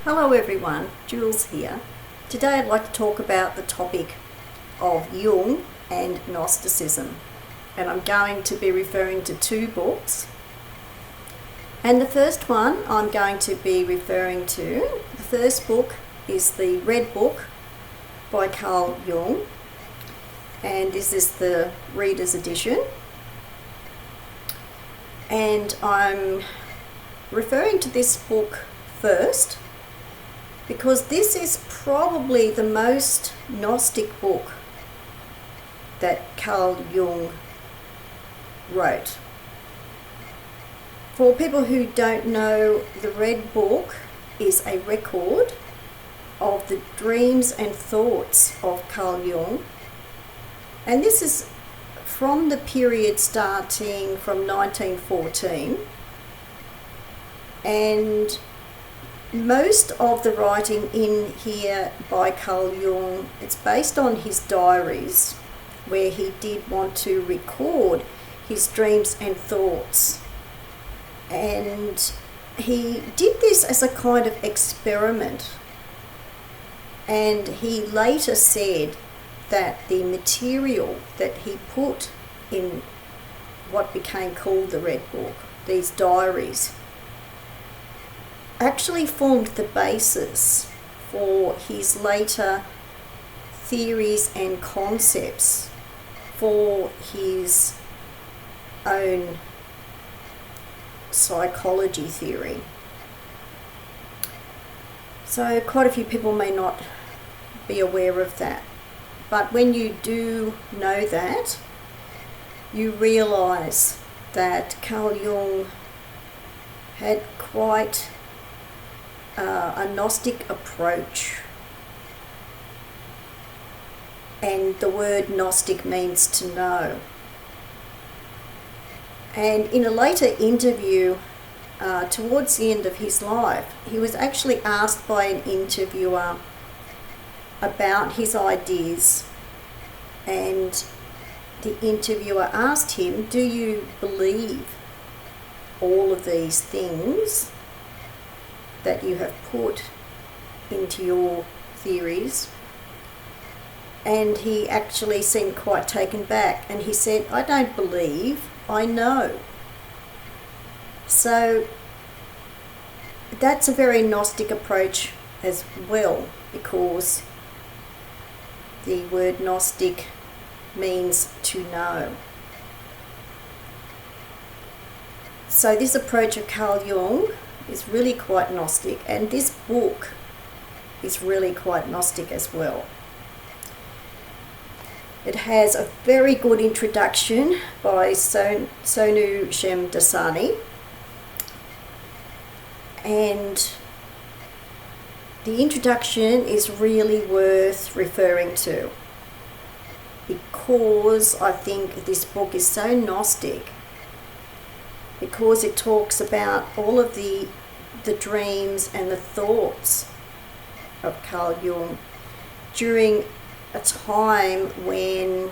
Hello everyone, Jules here. Today I'd like to talk about the topic of Jung and Gnosticism, and I'm going to be referring to two books. And the first one I'm going to be referring to, the first book is the Red Book by Carl Jung, and this is the Reader's Edition. And I'm referring to this book first because this is probably the most Gnostic book that Carl Jung wrote. For people who don't know, the Red Book is a record of the dreams and thoughts of Carl Jung, and this is from the period starting from 1914, and most of the writing in here by Carl Jung, it's based on his diaries, where he did want to record his dreams and thoughts. And he did this as a kind of experiment. And he later said that the material that he put in what became called the Red Book, these diaries, actually formed the basis for his later theories and concepts for his own psychology theory. So quite a few people may not be aware of that, but when you do know that, you realize that Carl Jung had quite a Gnostic approach, and the word Gnostic means to know. And in a later interview towards the end of his life, he was actually asked by an interviewer about his ideas, and the interviewer asked him, "Do you believe all of these things that you have put into your theories?" And he actually seemed quite taken back, and he said, "I don't believe, I know." So that's a very Gnostic approach as well, because the word Gnostic means to know. So this approach of Carl Jung is really quite Gnostic, and this book is really quite Gnostic as well. It has a very good introduction by Sonu Shamdasani, and the introduction is really worth referring to, because I think this book is so Gnostic, because it talks about all of the dreams and the thoughts of Carl Jung during a time when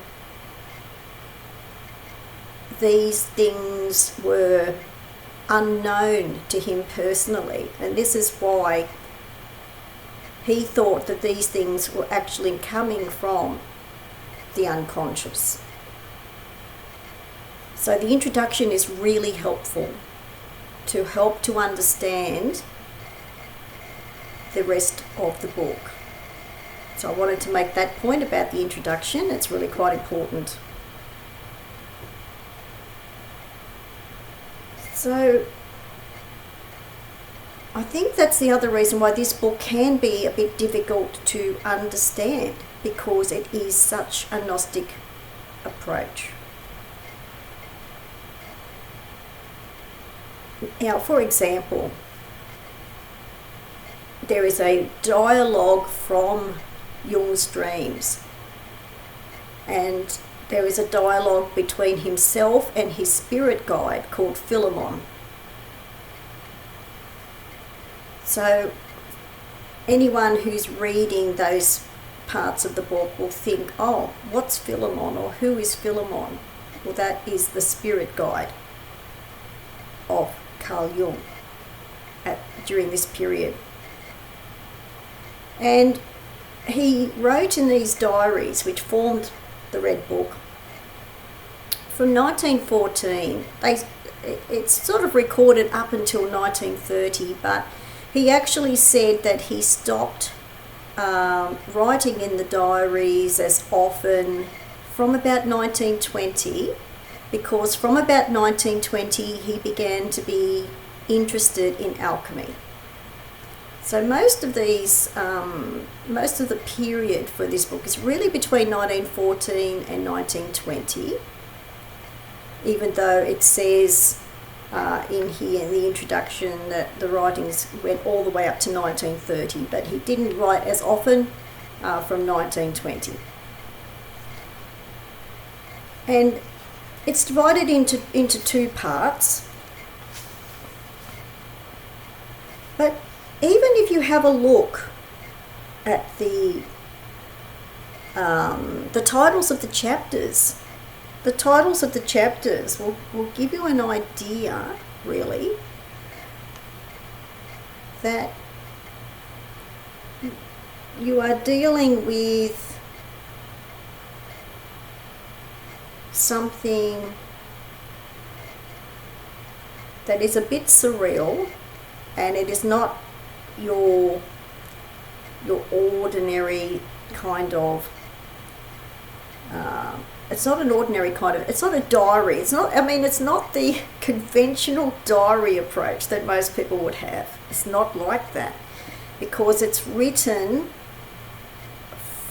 these things were unknown to him personally. And this is why he thought that these things were actually coming from the unconscious. So the introduction is really helpful to help to understand the rest of the book. So I wanted to make that point about the introduction. It's really quite important. So I think that's the other reason why this book can be a bit difficult to understand, because it is such a Gnostic approach. Now, for example, there is a dialogue from Jung's dreams, and there is a dialogue between himself and his spirit guide called Philemon. So anyone who's reading those parts of the book will think, oh, what's Philemon, or who is Philemon? Well, that is the spirit guide of Carl Jung during this period. And he wrote in these diaries, which formed the Red Book, from 1914. It's sort of recorded up until 1930, but he actually said that he stopped writing in the diaries as often from about 1920, because from about 1920 he began to be interested in alchemy. So most of the period for this book is really between 1914 and 1920, even though it says in here in the introduction that the writings went all the way up to 1930, but he didn't write as often from 1920. And it's divided into two parts. But even if you have a look at the titles of the chapters, will give you an idea, really, that you are dealing with something that is a bit surreal, and it is not your ordinary kind of it's not an ordinary kind of, it's not a diary, it's not the conventional diary approach that most people would have. It's not like that, because it's written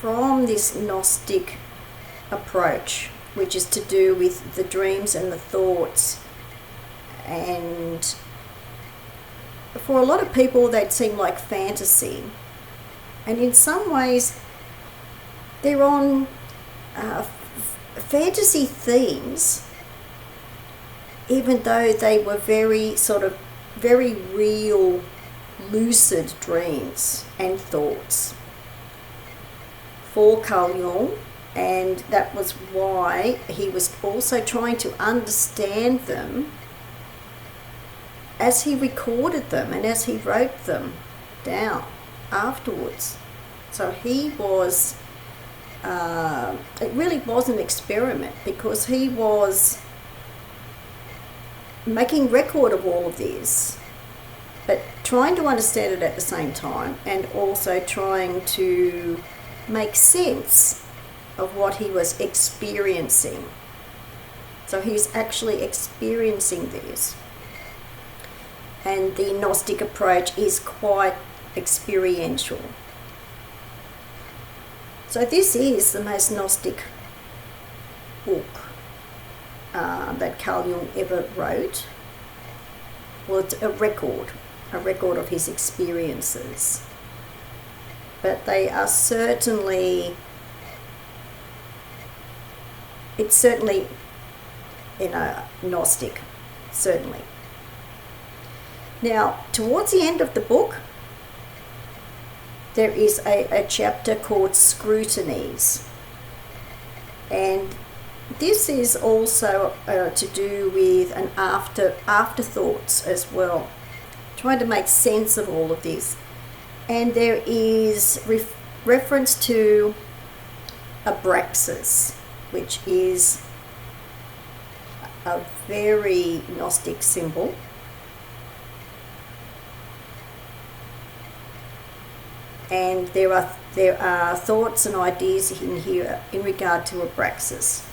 from this Gnostic approach, which is to do with the dreams and the thoughts. And for a lot of people they'd seem like fantasy, and in some ways they're on fantasy themes, even though they were very real, lucid dreams and thoughts for Carl Jung. And that was why he was also trying to understand them as he recorded them and as he wrote them down afterwards. So he was, it really was an experiment, because he was making record of all of this, but trying to understand it at the same time, and also trying to make sense of what he was experiencing. So he's actually experiencing this. And the Gnostic approach is quite experiential. So this is the most Gnostic book that Carl Jung ever wrote. Well, it's a record of his experiences. But they are certainly, it's certainly, Gnostic, certainly. Now, towards the end of the book, there is a chapter called Scrutinies. And this is also to do with an afterthoughts as well, trying to make sense of all of this. And there is reference to Abraxas, which is a very Gnostic symbol. And there are thoughts and ideas in here in regard to Abraxas.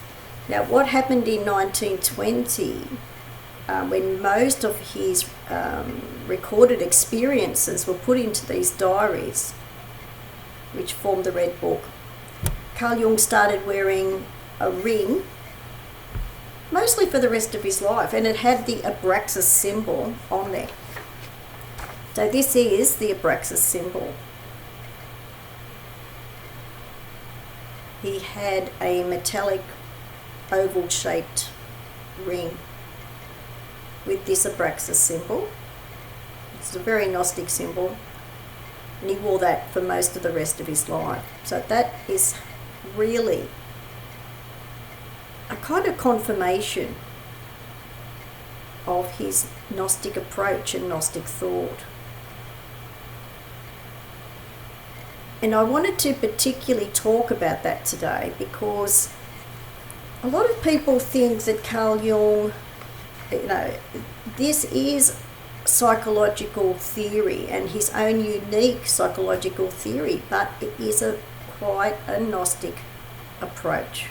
Now, what happened in 1920, when most of his recorded experiences were put into these diaries, which formed the Red Book, Carl Jung started wearing a ring, mostly for the rest of his life, and it had the Abraxas symbol on there. So this is the Abraxas symbol. He had a metallic oval-shaped ring with this Abraxas symbol. It's a very Gnostic symbol, and he wore that for most of the rest of his life. So that is really a kind of confirmation of his Gnostic approach and Gnostic thought. And I wanted to particularly talk about that today because a lot of people think that Carl Jung, this is psychological theory and his own unique psychological theory, but it is quite a Gnostic approach.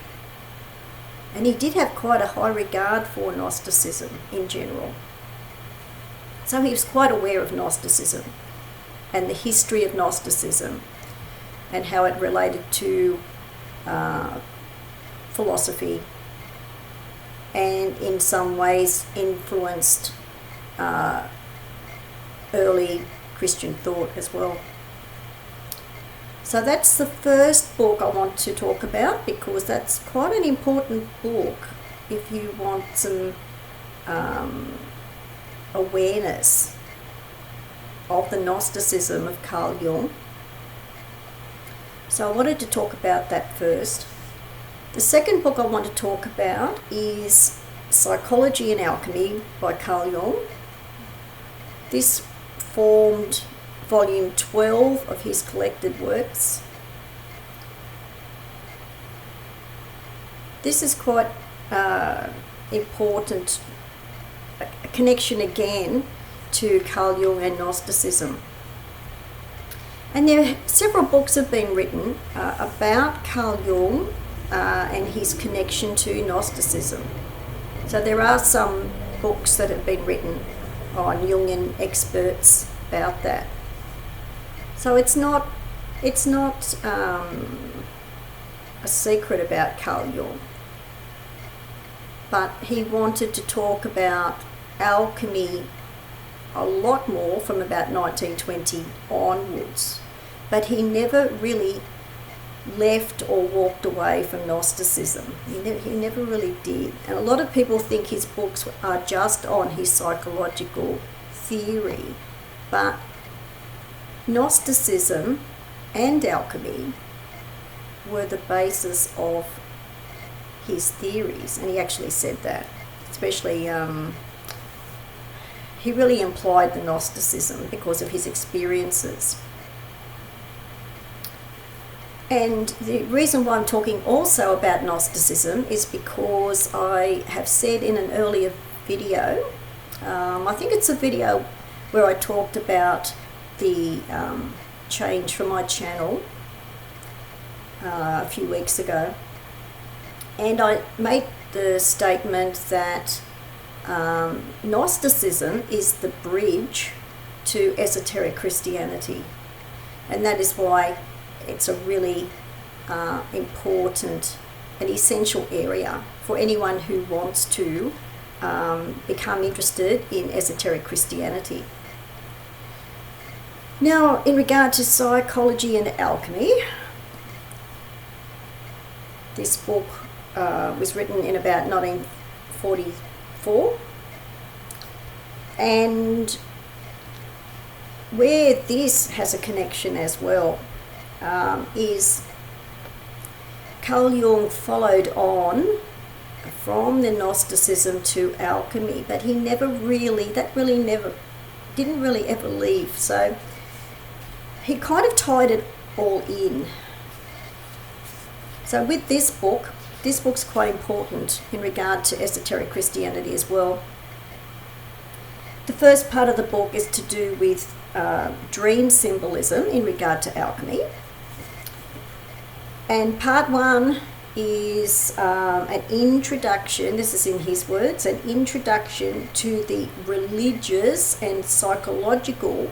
And he did have quite a high regard for Gnosticism in general. So he was quite aware of Gnosticism and the history of Gnosticism and how it related to philosophy and in some ways influenced early Christian thought as well. So that's the first book I want to talk about because that's quite an important book if you want some awareness of the Gnosticism of Carl Jung. So I wanted to talk about that first. The second book I want to talk about is Psychology and Alchemy by Carl Jung. This formed volume 12 of his collected works. This is quite important, a connection again to Carl Jung and Gnosticism. And there are several books have been written about Carl Jung and his connection to Gnosticism. So there are some books that have been written on Jungian experts about that. So it's not a secret about Carl Jung, but he wanted to talk about alchemy a lot more from about 1920 onwards, but he never really left or walked away from Gnosticism. He never really did. And a lot of people think his books are just on his psychological theory, but Gnosticism and alchemy were the basis of his theories, and he actually said that. Especially, he really implied the Gnosticism because of his experiences. And the reason why I'm talking also about Gnosticism is because I have said in an earlier video, I think it's a video where I talked about the change from my channel a few weeks ago, and I made the statement that Gnosticism is the bridge to esoteric Christianity, and that is why it's a really important and essential area for anyone who wants to become interested in esoteric Christianity. Now, in regard to Psychology and Alchemy, this book was written in about 1944, and where this has a connection as well is Carl Jung followed on from the Gnosticism to alchemy, but he didn't really ever leave. So he kind of tied it all in. So with this book's quite important in regard to esoteric Christianity as well. The first part of the book is to do with dream symbolism in regard to alchemy. And part one is an introduction, this is in his words, an introduction to the religious and psychological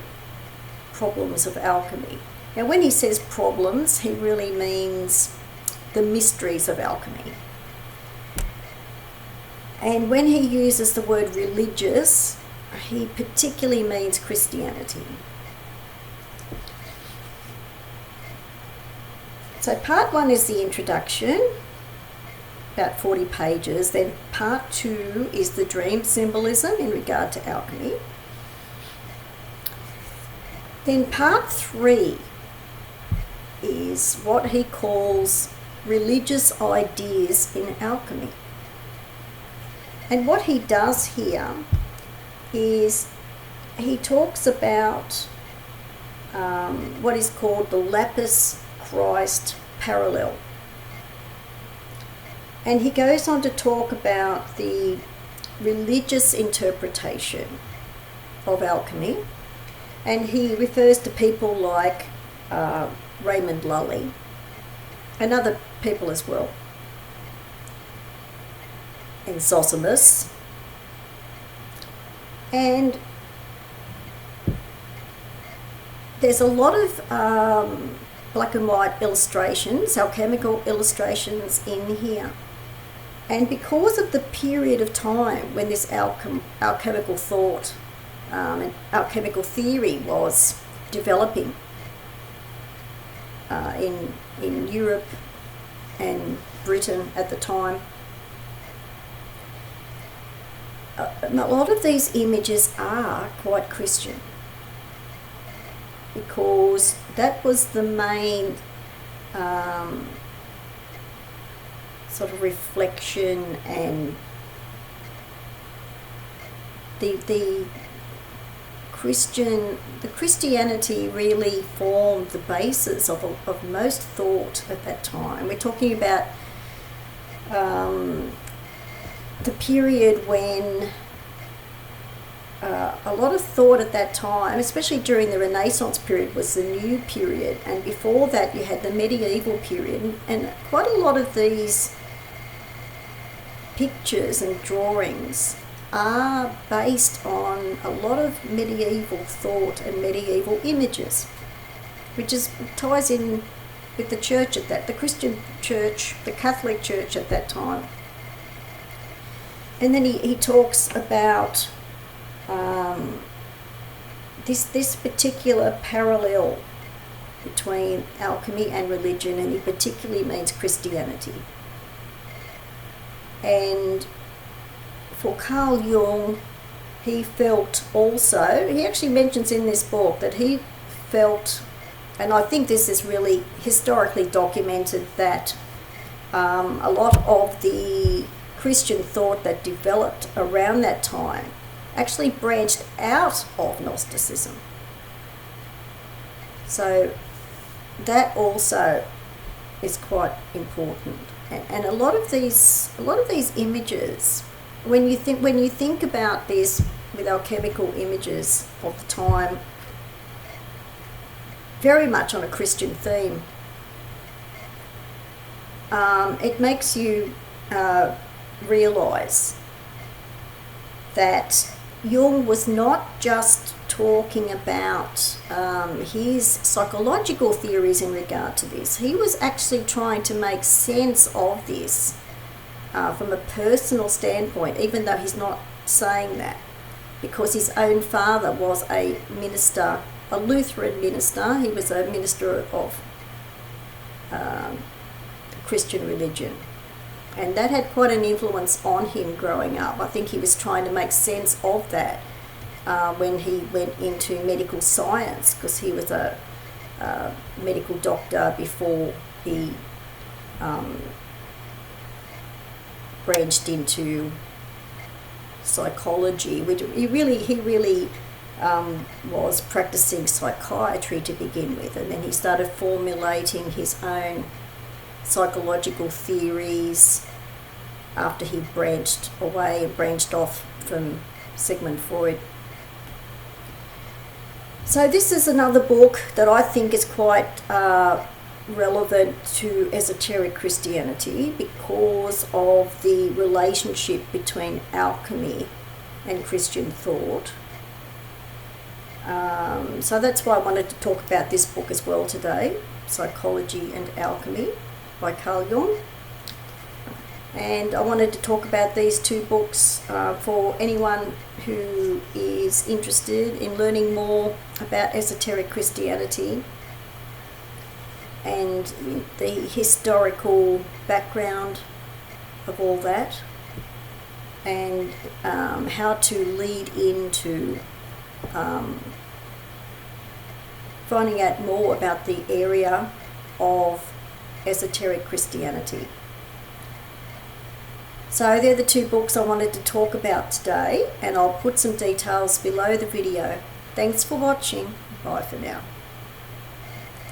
problems of alchemy. Now when he says problems, he really means the mysteries of alchemy. And when he uses the word religious, he particularly means Christianity. So part one is the introduction, about 40 pages. Then part two is the dream symbolism in regard to alchemy. Then part three is what he calls religious ideas in alchemy. And what he does here is he talks about what is called the Lapis Christ parallel. And he goes on to talk about the religious interpretation of alchemy, and he refers to people like Raymond Lully and other people as well, and Zosimus. And there's a lot of black and white illustrations, alchemical illustrations in here. And because of the period of time when this alchemical thought and alchemical theory was developing in Europe and Britain at the time, a lot of these images are quite Christian, because that was the main sort of reflection, and the Christianity really formed the basis of most thought at that time. We're talking about the period when a lot of thought at that time, especially during the Renaissance period, was the new period, and before that you had the medieval period, and quite a lot of these pictures and drawings are based on a lot of medieval thought and medieval images, which ties in with the church at that, the Christian church, the Catholic church at that time. And then he talks about this particular parallel between alchemy and religion, and he particularly means Christianity. And for Carl Jung, he felt also, he actually mentions in this book that he felt, and I think this is really historically documented, that a lot of the Christian thought that developed around that time actually branched out of Gnosticism. So that also is quite important. And a lot of these images, when you think about this with alchemical images of the time, very much on a Christian theme, it makes you realise that Jung was not just talking about his psychological theories in regard to this. He was actually trying to make sense of this from a personal standpoint, even though he's not saying that, because his own father was a minister, a Lutheran minister. He was a minister of Christian religion. And that had quite an influence on him growing up. I think he was trying to make sense of that when he went into medical science, because he was a medical doctor before he branched into psychology. He really was practicing psychiatry to begin with, and then he started formulating his own psychological theories after he branched off from Sigmund Freud. So this is another book that I think is quite relevant to esoteric Christianity because of the relationship between alchemy and Christian thought. So that's why I wanted to talk about this book as well today, Psychology and Alchemy by Carl Jung. And I wanted to talk about these two books for anyone who is interested in learning more about esoteric Christianity and the historical background of all that, and how to lead into finding out more about the area of esoteric Christianity. So they're the two books I wanted to talk about today, and I'll put some details below the video. Thanks for watching. Bye for now.